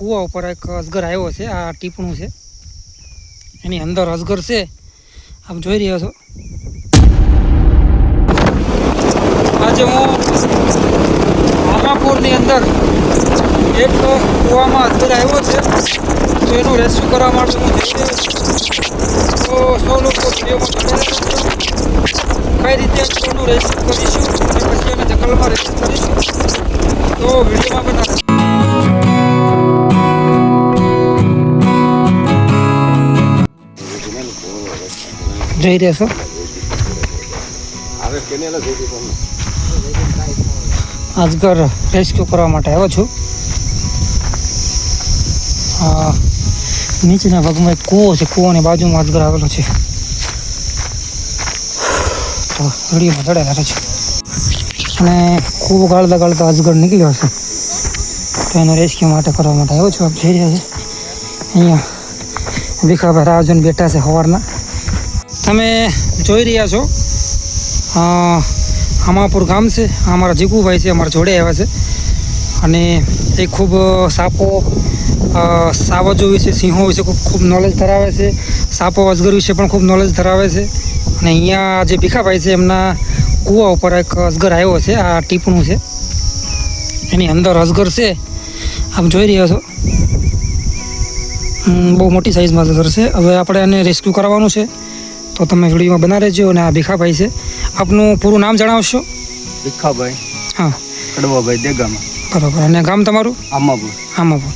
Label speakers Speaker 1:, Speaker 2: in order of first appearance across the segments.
Speaker 1: કૂવા ઉપર એક અજગર આવ્યો છે. આ ટીપણું છે, એની અંદર અજગર છે, આપ જોઈ રહ્યા છો. આજે હું આમાપુરની અંદર એક કૂવામાં અજગર આવ્યો છે, તો એનું રેસ્ક્યુ કરવા માટે હું જઈ રહ્યો છું. તો સૌ લોકો વિડીયોમાં બને કઈ રીતે એનું રેસ્ક્યુ કરીશું અને પછી એને જંગલમાં રેસ્ક્યુ કરીશું, તો વિડીયોમાં બનાવે. જોઈ રહ્યા છો અજગર રેસ્ક્યુ કરવા માટે આવ્યો છું. નીચેના ભાગમાં એક કૂવો છે, કૂવાની બાજુમાં અજગર આવેલો છે. તો વિડીયોમાં ચડેલા રહે છે અને કૂવો ગાળતા ગાળતા અજગર નીકળ્યો છે, તો એને રેસ્ક્યુ માટે કરવા માટે આવ્યો છું. આપ જોઈ રહ્યા છે અહીંયા ભીખાભાઈ રાહ જોઈને બેઠા છે સવારના. તમે જોઈ રહ્યા છો આમાપુર ગામ છે. આ અમારા જીગુભાઈ છે, અમારા જોડે આવ્યા છે અને એ ખૂબ સાપો સાવજો વિશે, સિંહો વિશે ખૂબ નોલેજ ધરાવે છે. સાપો અજગર વિશે પણ ખૂબ નોલેજ ધરાવે છે. અને અહીંયા જે ભીખાભાઈ છે એમના કૂવા ઉપર એક અજગર આવ્યો છે. આ ટીપણું છે, એની અંદર અજગર છે, આપ જોઈ રહ્યા છો. બહુ મોટી સાઇઝમાં અજગર છે. હવે આપણે એને રેસ્ક્યુ કરવાનું છે, તો તમે વિડીયોમાં બના રહેજો. અને આ ભીખાભાઈ છે, આપનું પૂરું નામ જણાવશો?
Speaker 2: ભીખાભાઈ
Speaker 1: હા
Speaker 2: કડવાભાઈ દેગામાં.
Speaker 1: બરાબર. અને ગામ તમારું?
Speaker 2: આમાપુર.
Speaker 1: આમાપુર.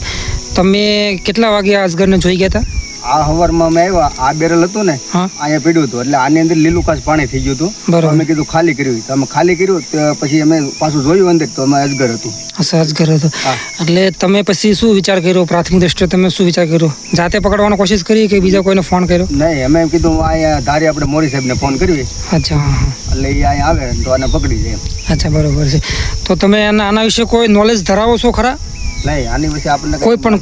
Speaker 1: તમે કેટલા વાગે આ અજગરને જોઈ ગયા હતા?
Speaker 2: આ સવારમાં અમે આવ્યા, આ બેરલ હતું ને
Speaker 1: હા,
Speaker 2: અહીંયા પીડ્યું હતું, એટલે આની અંદર લીલું કાચ પાણી થઈ ગયું હતું.
Speaker 1: બરાબર.
Speaker 2: અમે કીધું ખાલી કર્યું, તો અમે ખાલી કર્યું, તો પછી અમે પાછું જોયું અંદર, તો અમે અજગર હતું.
Speaker 1: અચ્છા, અજગર હતું.
Speaker 2: હા.
Speaker 1: એટલે તમે પછી શું વિચાર કર્યો? પ્રાથમિક દ્રષ્ટિએ તમે શું વિચાર કર્યો? જાતે પકડવાનો કોશિશ કરી કે બીજા કોઈને ફોન કર્યો?
Speaker 2: નહીં, અમે એમ કીધું અહીંયા ધારે આપણે મોરી સાહેબને ફોન કરવી,
Speaker 1: અચ્છા, હા હા.
Speaker 2: એટલે એ અહીંયા આવે તો આને પકડી જાય.
Speaker 1: અચ્છા, બરાબર છે. તો તમે આના વિશે કોઈ નોલેજ ધરાવો છો ખરા?
Speaker 2: નહીં, આની વિશે આપણને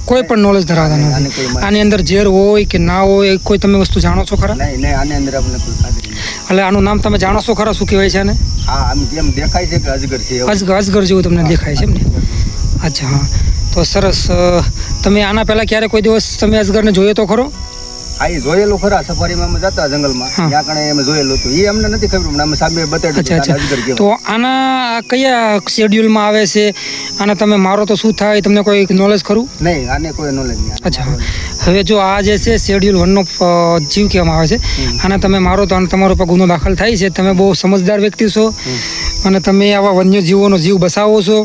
Speaker 1: કોઈ પણ નોલેજ ધરાવતા નથી. આની અંદર ઝેર હોય કે ના હોય કોઈ તમે વસ્તુ જાણો છો ખરા?
Speaker 2: નહીં, આની અંદર આપણને કોઈ ખાતરી નહીં.
Speaker 1: એટલે આનું નામ તમે જાણો છો ખરા? શું કહેવાય છે આને?
Speaker 2: હા, આમ જેમ દેખાય છે કે અજગર છે એવું.
Speaker 1: અજગર જેવું તમને દેખાય છે એમ ને? અચ્છા, હા. તો સરસ. તમે આના પહેલાં ક્યારે કોઈ દિવસ તમે અજગરને જોયો તો ખરો?
Speaker 2: હા, એ જોયેલું ખરા. સફારીમાં અમે જતા જંગલમાં, ત્યાં કણે અમે જોયેલું હતું. એ અમને નથી ખબર, અમે સાહેબે બતાવ્યું
Speaker 1: અચ્છા,
Speaker 2: હતું
Speaker 1: અચ્છા.
Speaker 2: અજગર કેવો.
Speaker 1: તો આના કયા શેડ્યુલમાં આવે છે? આને તમે મારો તો શું થાય, તમને કોઈ નોલેજ ખરું?
Speaker 2: નહીં, આને કોઈ નોલેજ નહીં.
Speaker 1: અચ્છા, હવે જો આ જે છે શેડ્યુલ 1નો જીવ કહેવામાં આવે છે. આને તમે મારો તો તમારો પર ગુનો દાખલ થાય છે. તમે બહુ સમજદાર વ્યક્તિ છો અને તમે આવા વન્ય જીવોનો જીવ બસાવો છો.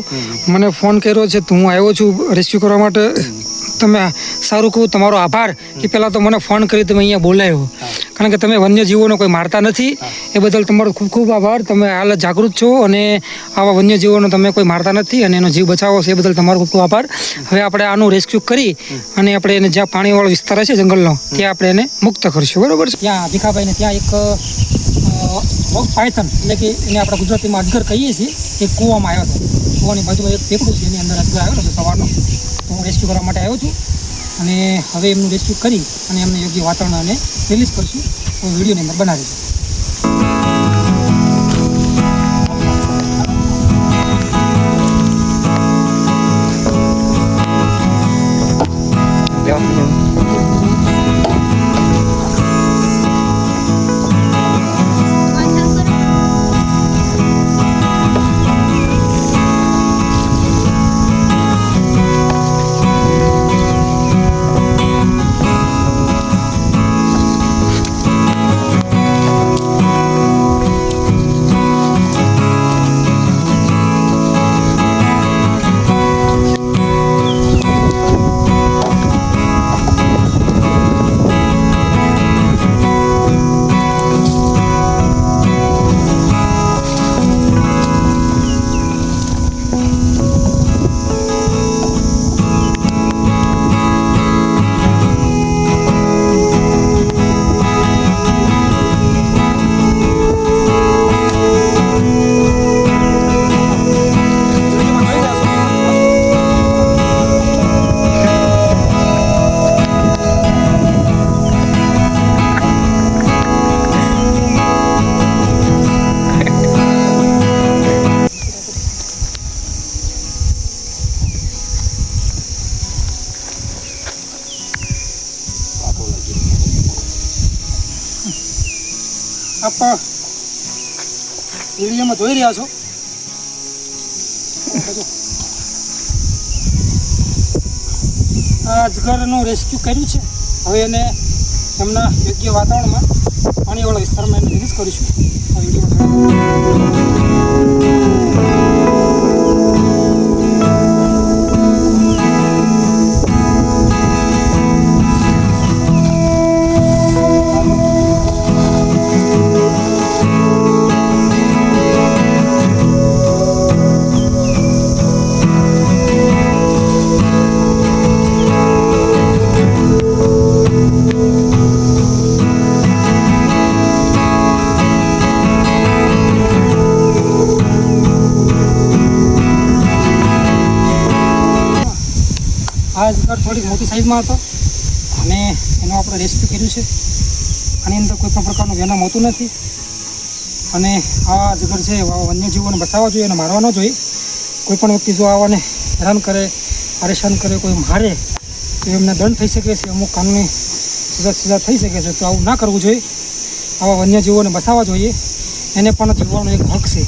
Speaker 1: મને ફોન કર્યો છે, તો હું આવ્યો છું રેસ્ક્યુ કરવા માટે. તમે સારું કહું, તમારો આભાર કે પહેલાં તો મને ફોન કરી તમે અહીંયા બોલાવ્યો, કારણ કે તમે વન્યજીવોને કોઈ મારતા નથી. એ બદલ તમારો ખૂબ ખૂબ આભાર. તમે હાલ જાગૃત છો અને આવા વન્યજીવોને તમે કોઈ મારતા નથી અને એનો જીવ બચાવો છો, એ બદલ તમારો ખૂબ ખૂબ આભાર. હવે આપણે આનું રેસ્ક્યુ કરી અને આપણે એને જ્યાં પાણીવાળો વિસ્તાર છે જંગલનો, ત્યાં આપણે એને મુક્ત કરીશું. બરાબર છે? ત્યાં ભીખાભાઈને ત્યાં એક રોગ પાયથન, એટલે કે એને આપણે ગુજરાતીમાં અજગર કહીએ છીએ, એ કૂવામાં આવ્યો હતો. કૂવાની બાજુમાં એક પેકડું છે, એની અંદર અજગર આવેલો છે સવારનો. તો હું રેસ્ક્યુ કરવા માટે આવ્યો છું અને હવે એમનું રેસ્ક્યુ કરી અને એમને યોગ્ય વાતાવરણ અને રિલીઝ કરીશું. તો વિડીયોની અંદર બનાવી દઈશું. આપ વિડીયોમાં જોઈ રહ્યા છો આ અજગરનું રેસ્ક્યુ કર્યું છે. હવે એને એમના યોગ્ય વાતાવરણમાં પાણીવાળા વિસ્તારમાં એને રિલીઝ કરીશું. આ અજગર થોડીક મોટી સાઈઝમાં હતો અને એનો આપણે રેસ્ક્યુ કર્યું છે. આની અંદર કોઈ પણ પ્રકારનું વેનમ હોતું નથી અને આ અજગર છે વન્યજીવોને બચાવવા જોઈએ અને મારવા ન જોઈએ. કોઈ પણ વ્યક્તિ જો આવાને હેરાન કરે, પરેશાન કરે, કોઈ મારે તો એમને દંડ થઈ શકે છે, અમુક કાનૂની સજા થઈ શકે છે. તો આવું ના કરવું જોઈએ. આવા વન્યજીવોને બચાવવા જોઈએ. એને પણ જીવવાનો એક હક છે,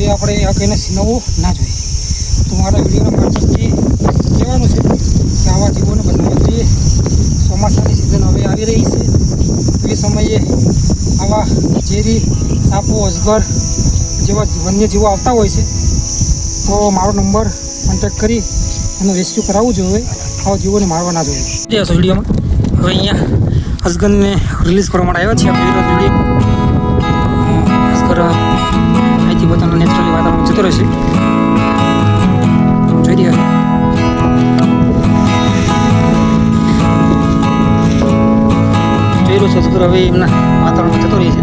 Speaker 1: એ આપણે એ હક એને છીનવવો ના જોઈએ. તો મારા વિડીયોના મારફતથી કહેવાનું છે કે આવા જીવોને બચાવવા જોઈએ. ચોમાસાની સિઝન હવે આવી રહી છે, તો એ સમયે આવા ઝેરી સાપો, અજગર જેવા વન્યજીવો આવતા હોય છે તો મારો નંબર કોન્ટેક્ટ કરી એનું રેસ્ક્યુ કરાવવું જોઈએ. આવા જીવોને મારવા ના જોઈએ. વિડીયોમાં હવે અહીંયા અજગરને રિલીઝ કરવા માટે આવ્યા છીએ. આપણે વિડીયો અજગર અહીંથી પોતાના નેચરલી વાતાવરણ જતો રહેશે. જોઈ રહ્યા અજગર હવે એમના વાતાવરણ જતો રહે છે.